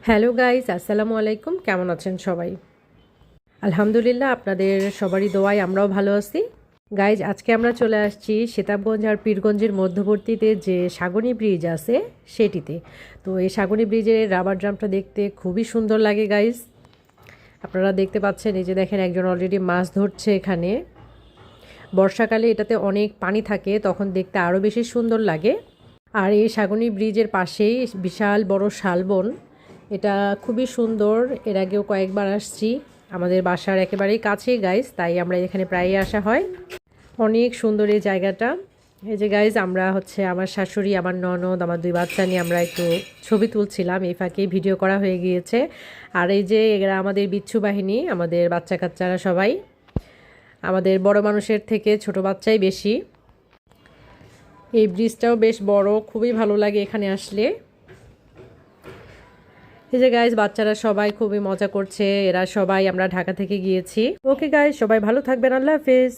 Hello guys, আসসালামু আলাইকুম। কেমন আছেন সবাই? আলহামদুলিল্লাহ, আপনাদের সবারই দোয়ায় আমরাও ভালো আছি। গাইজ, আজকে আমরা চলে আসছি সীতাবগঞ্জ আর পীরগঞ্জের মধ্যবর্তীতে যে সাগনী ব্রিজ আছে সেটিতে। তো এই সাগনী ব্রিজের রাবার ড্রামটা দেখতে খুবই সুন্দর লাগে গাইজ। আপনারা দেখতে পাচ্ছেন, এই যে দেখেন একজন অলরেডি মাছ ধরছে এখানে। বর্ষাকালে এটাতে অনেক পানি থাকে, তখন দেখতে আরও বেশি সুন্দর লাগে। আর এই সাগনী ব্রিজের পাশেই বিশাল বড় শালবন, এটা খুবই সুন্দর। এর আগেও কয়েকবার আসছি, আমাদের বাসার একেবারেই কাছেই গাইজ, তাই আমরা এখানে প্রায়ই আসা হয়। অনেক সুন্দর এই জায়গাটা। এই যে গাইজ, আমরা আমার শাশুড়ি, আমার ননদ, আমার 2 বাচ্চা নিয়ে আমরা একটু ছবি তুলছিলাম, এই ফাঁকেই ভিডিও করা হয়ে গিয়েছে। আর এই যে এরা আমাদের বিচ্ছু বাহিনী, আমাদের বাচ্চা কাচ্চারা সবাই আমাদের বড় মানুষের থেকে ছোট বাচ্চাই বেশি। এই ব্রিজটাও বেশ বড়, খুবই ভালো লাগে এখানে আসলে। এই যে গাইজ, বাচ্চারা সবাই খুবই মজা করছে। এরা সবাই আমরা ঢাকা থেকে গিয়েছি। ওকে গাইজ, সবাই ভালো থাকবেন। আল্লাহ হাফেজ।